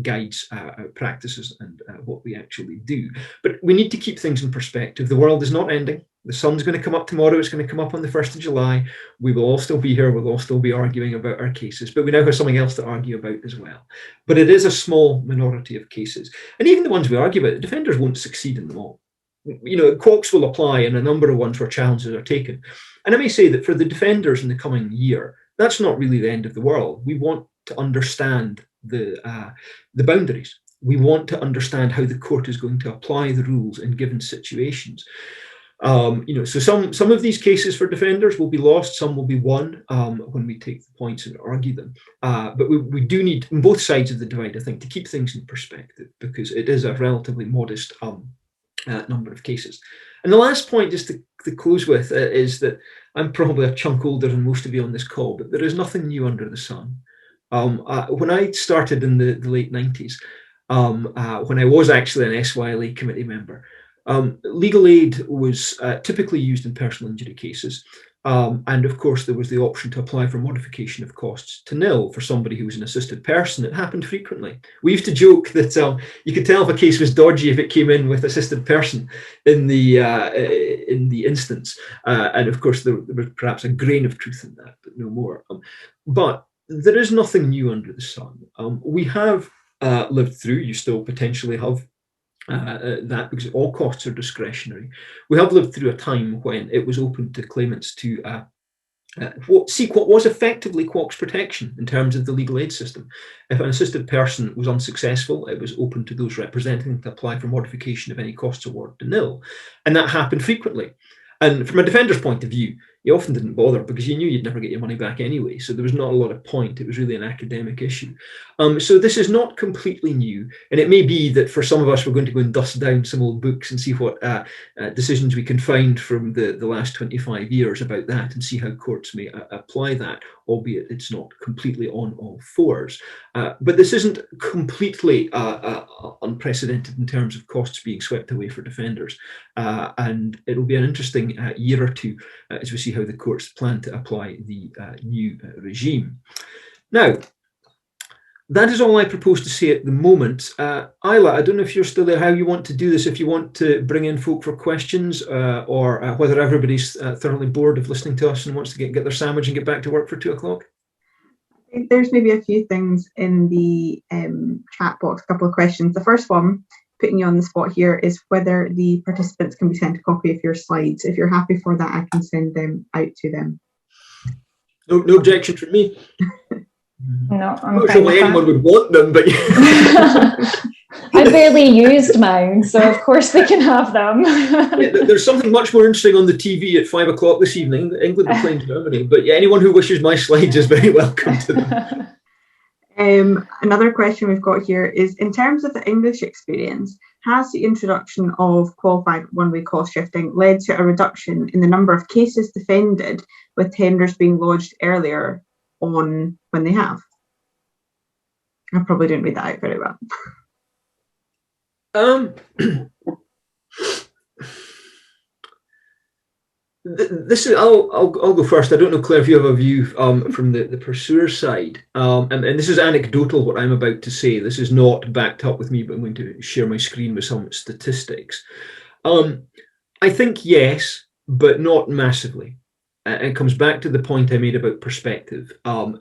guides practices and what we actually do. But we need to keep things in perspective. The world is not ending. The sun's going to come up tomorrow. It's going to come up on the 1st of July. We will all still be here. We'll all still be arguing about our cases, but we now have something else to argue about as well. But it is a small minority of cases. And even the ones we argue about, the defenders won't succeed in them all. Quox will apply in a number of ones where challenges are taken. And I may say that for the defenders in the coming year, that's not really the end of the world. We want to understand the boundaries. We want to understand how the court is going to apply the rules in given situations. So some of these cases for defenders will be lost, some will be won when we take the points and argue them. But we do need, on both sides of the divide, I think, to keep things in perspective, because it is a relatively modest number of cases. And the last point, just to close with, is that I'm probably a chunk older than most of you on this call, but there is nothing new under the sun. When I started in the late 90s, when I was actually an SYLA committee member, legal aid was typically used in personal injury cases. And of course, there was the option to apply for modification of costs to nil for somebody who was an assisted person. It happened frequently. We used to joke that you could tell if a case was dodgy if it came in with assisted person in the instance. And of course, there was perhaps a grain of truth in that, but no more. But there is nothing new under the sun. We have lived through, you still potentially have, that, because all costs are discretionary. We have lived through a time when it was open to claimants to seek what was effectively Quox protection in terms of the legal aid system. If an assisted person was unsuccessful, it was open to those representing them to apply for modification of any costs award to nil. And that happened frequently. And from a defender's point of view, you often didn't bother because you knew you'd never get your money back anyway. So there was not a lot of point. It was really an academic issue. So this is not completely new. And it may be that for some of us, we're going to go and dust down some old books and see what decisions we can find from the last 25 years about that and see how courts may apply that, albeit it's not completely on all fours. But this isn't completely unprecedented in terms of costs being swept away for defenders. And it'll be an interesting year or two as we see see how the courts plan to apply the new regime. Now, that is all I propose to say at the moment. Isla, I don't know if you're still there, how you want to do this, if you want to bring in folk for questions, or whether everybody's thoroughly bored of listening to us and wants to get their sandwich and get back to work for 2 o'clock. I think there's maybe a few things in the chat box, a couple of questions. The first one, putting you on the spot here, is whether the participants can be sent a copy of your slides. If you're happy for that, I can send them out to them. No objection from me. No, I'm not sure why anyone would want them, but I barely used mine, so of course they can have them. Yeah, there's something much more interesting on the TV at 5 o'clock this evening. England are playing Germany, but yeah, anyone who wishes my slides is very welcome to them. Another question we've got here is, in terms of the English experience, has the introduction of qualified one-way cost shifting led to a reduction in the number of cases defended with tenders being lodged earlier on when they have? I probably didn't read that out very well. This is I'll go first. I don't know, Claire, if you have a view from the pursuer side, and this is anecdotal what I'm about to say. This is not backed up with me, but I'm going to share my screen with some statistics. I think yes, but not massively. It comes back to the point I made about perspective.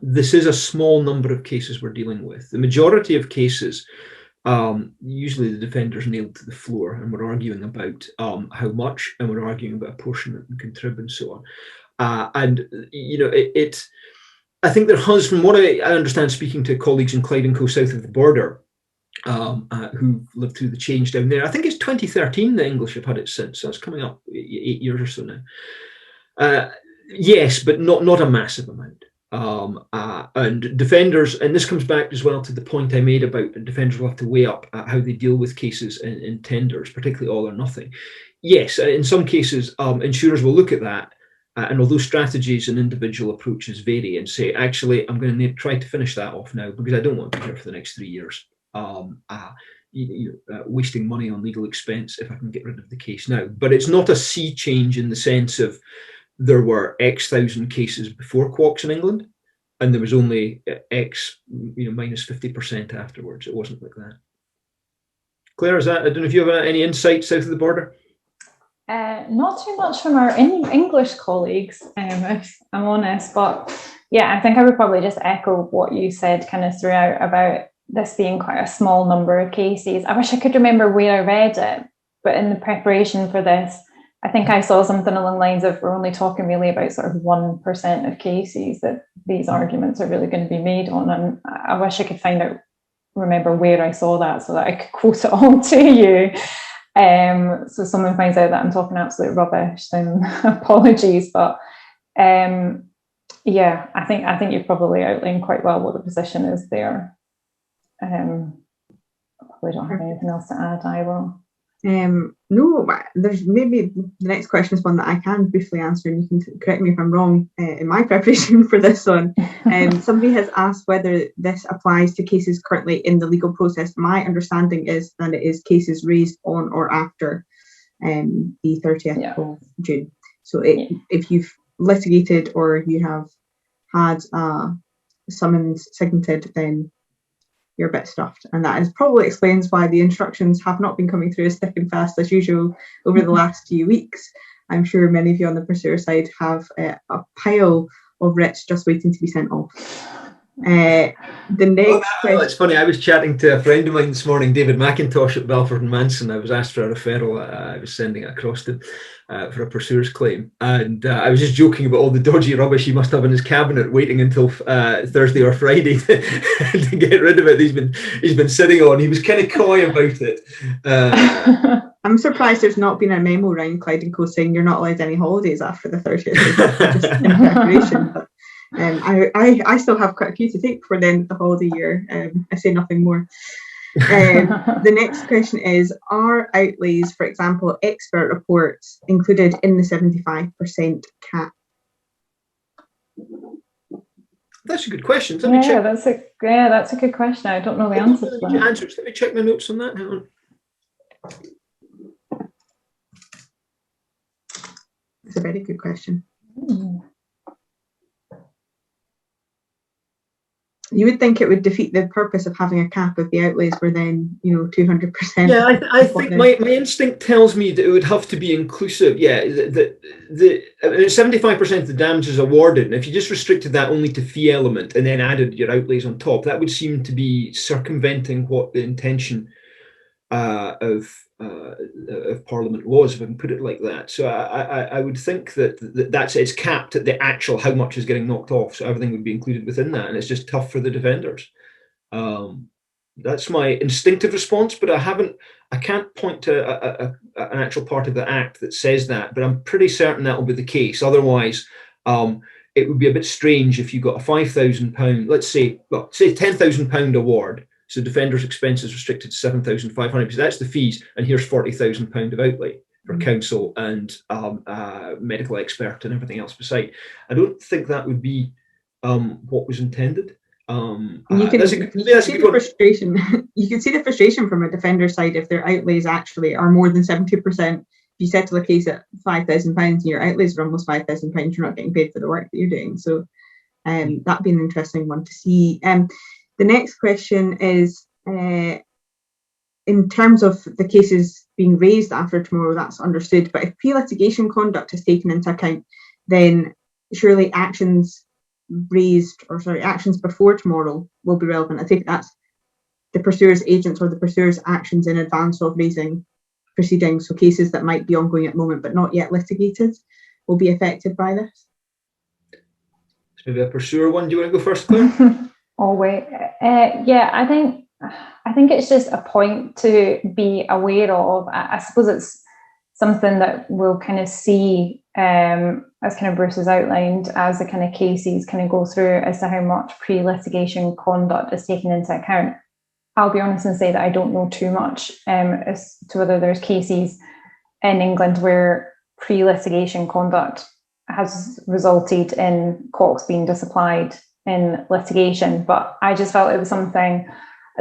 This is a small number of cases we're dealing with. The majority of cases, usually the defender's nailed to the floor, and we're arguing about how much, and we're arguing about apportionment and contrib and so on. And you know, I think there has, from what I understand, speaking to colleagues in Clyde Co south of the border, who lived through the change down there. I think it's 2013 the English have had it since. So that's coming up 8 years or so now. Yes, but not a massive amount. And defenders, and this comes back as well to the point I made about defenders will have to weigh up how they deal with cases in tenders, particularly all or nothing. Yes, in some cases, insurers will look at that, and although strategies and individual approaches vary, and say, actually, I'm going to try to finish that off now because I don't want to be here for the next 3 years. Wasting money on legal expense if I can get rid of the case now. But it's not a sea change in the sense of there were X thousand cases before Quox in England, and there was only X, minus 50% afterwards. It wasn't like that. Claire, is that? I don't know if you have any insight south of the border. Not too much from our English colleagues, if I'm honest. But yeah, I think I would probably just echo what you said kind of throughout about this being quite a small number of cases. I wish I could remember where I read it, but in the preparation for this, I think I saw something along the lines of we're only talking really about sort of 1% of cases that these arguments are really going to be made on. And I wish I could remember where I saw that so that I could quote it all to you. So someone finds out that I'm talking absolute rubbish, then apologies. But yeah, I think you've probably outlined quite well what the position is there. I probably don't have anything else to add, I will. No, there's maybe the next question is one that I can briefly answer, and you can correct me if I'm wrong in my preparation for this one. Somebody has asked whether this applies to cases currently in the legal process. My understanding is that it is cases raised on or after the 30th of June. So if you've litigated or you have had summons signated, then you're a bit stuffed, and that probably explains why the instructions have not been coming through as thick and fast as usual over the last few weeks. I'm sure many of you on the pursuer side have a pile of writs just waiting to be sent off. The next question. It's funny, I was chatting to a friend of mine this morning, David McIntosh at Balfour and Manson. I was asked for a referral. I was sending it across to for a pursuer's claim, and I was just joking about all the dodgy rubbish he must have in his cabinet waiting until Thursday or Friday to get rid of it. He's been sitting on. He was kind of coy about it. I'm surprised there's not been a memo around Clyde Co saying you're not allowed any holidays after the 30th, just in preparation. But I still have quite a few to take for the end of the holiday year. I say nothing more. The next question is, are outlays, for example, expert reports, included in the 75% cap? That's a good question. That's a good question. I don't know the answer to that. Let me check my notes on that. Hang on. It's a very good question. You would think it would defeat the purpose of having a cap if the outlays were then, 200%. Yeah, I think my instinct tells me that it would have to be inclusive. Yeah, the 75% of the damages awarded, and if you just restricted that only to fee element and then added your outlays on top, that would seem to be circumventing what the intention of Parliament was, if I can put it like that. So I would think that's it's capped at the actual how much is getting knocked off, so everything would be included within that, and it's just tough for the defenders. That's my instinctive response, but I can't point to an actual part of the Act that says that, but I'm pretty certain that will be the case. Otherwise, it would be a bit strange if you got a £5,000, let's say £10,000 award. So defenders' expenses restricted to 7,500 because that's the fees, and here's £40,000 of outlay for counsel and medical expert and everything else beside. I don't think that would be what was intended. You can see the frustration. You can see the frustration from a defender's side if their outlays actually are more than 70%. If you settle a case at £5,000 and your outlays are almost £5,000, you're not getting paid for the work that you're doing. So that'd be an interesting one to see. The next question is, in terms of the cases being raised after tomorrow, that's understood. But if pre-litigation conduct is taken into account, then surely actions before tomorrow will be relevant. I think that's the pursuer's agents or the pursuer's actions in advance of raising proceedings. So cases that might be ongoing at the moment but not yet litigated will be affected by this. Maybe a pursuer one. Do you want to go first, Claire? Oh wait, yeah, I think it's just a point to be aware of. I suppose it's something that we'll kind of see as kind of Bruce has outlined as the kind of cases kind of go through as to how much pre-litigation conduct is taken into account. I'll be honest and say that I don't know too much as to whether there's cases in England where pre-litigation conduct has resulted in Cox being disapplied in litigation, but I just felt it was something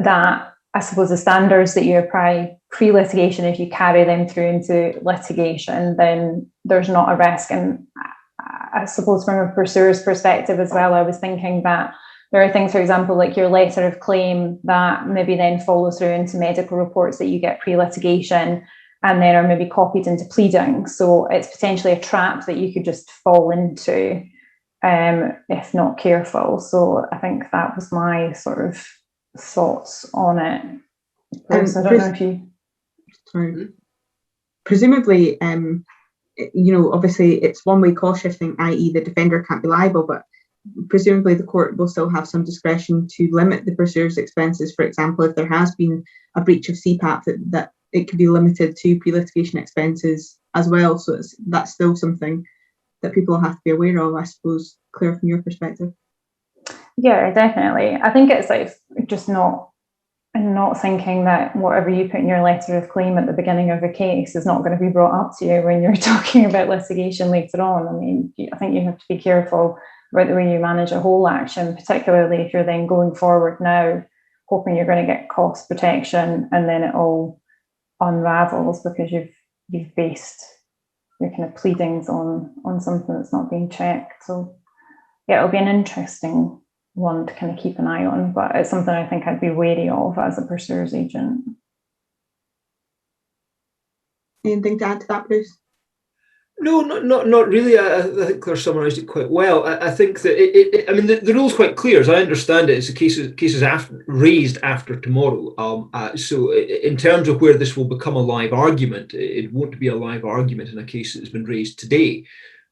that I suppose the standards that you apply pre-litigation, if you carry them through into litigation, then there's not a risk. And I suppose from a pursuer's perspective as well, I was thinking that there are things, for example, like your letter of claim that maybe then follow through into medical reports that you get pre-litigation and then are maybe copied into pleadings. So it's potentially a trap that you could just fall into if not careful. So I think that was my sort of thoughts on it. Bruce, I don't know if you... Sorry. Presumably, obviously it's one-way cost shifting, i.e. the defender can't be liable, but presumably the court will still have some discretion to limit the pursuer's expenses. For example, if there has been a breach of CPAP, that it could be limited to pre-litigation expenses as well. So that's still something that people have to be aware of, I suppose. Claire, from your perspective. Yeah, definitely. I think it's like just not thinking that whatever you put in your letter of claim at the beginning of a case is not going to be brought up to you when you're talking about litigation later on. I mean, I think you have to be careful about the way you manage a whole action, particularly if you're then going forward now hoping you're going to get cost protection and then it all unravels because you've based your kind of pleadings on something that's not being checked. So yeah, it'll be an interesting one to kind of keep an eye on, but it's something I think I'd be wary of as a pursuer's agent. Anything to add to that, Bruce? No, not really. I think Claire summarised it quite well. I think that I mean, the rule's quite clear, as I understand it. It's the cases raised after tomorrow. So in terms of where this will become a live argument, it won't be a live argument in a case that's been raised today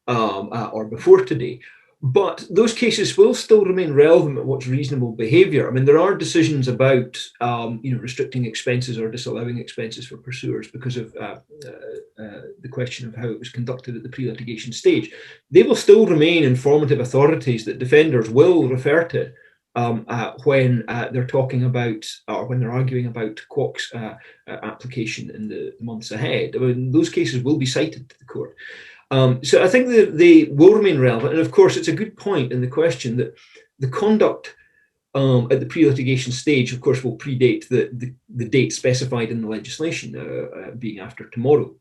or before today. But those cases will still remain relevant at what's reasonable behaviour. I mean, there are decisions about restricting expenses or disallowing expenses for pursuers because of the question of how it was conducted at the pre-litigation stage. They will still remain informative authorities that defenders will refer to when they're talking about or when they're arguing about Quok's application in the months ahead. I mean, those cases will be cited to the court. So I think that they will remain relevant. And of course, it's a good point in the question that the conduct at the pre-litigation stage, of course, will predate the date specified in the legislation, being after tomorrow.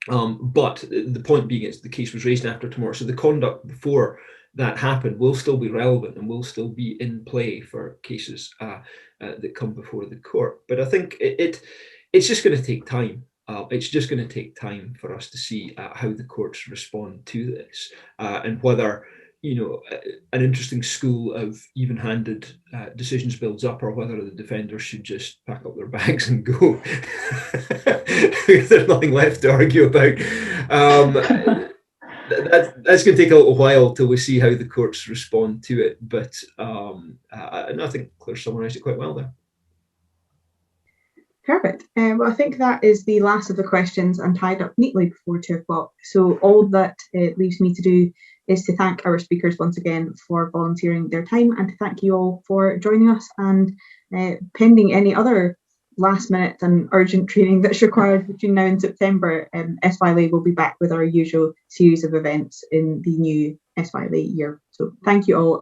But the point being is the case was raised after tomorrow, so the conduct before that happened will still be relevant and will still be in play for cases that come before the court. But I think it's just going to take time. It's just going to take time for us to see how the courts respond to this, and whether, you know, an interesting school of even-handed decisions builds up, or whether the defenders should just pack up their bags and go. There's nothing left to argue about. That's going to take a little while till we see how the courts respond to it. But I think Claire summarised it quite well there. Perfect. Well, I think that is the last of the questions and tied up neatly before 2 o'clock. So all that leaves me to do is to thank our speakers once again for volunteering their time, and to thank you all for joining us. And pending any other last minute and urgent training that's required between now and September, SYLA will be back with our usual series of events in the new SYLA year. So thank you all.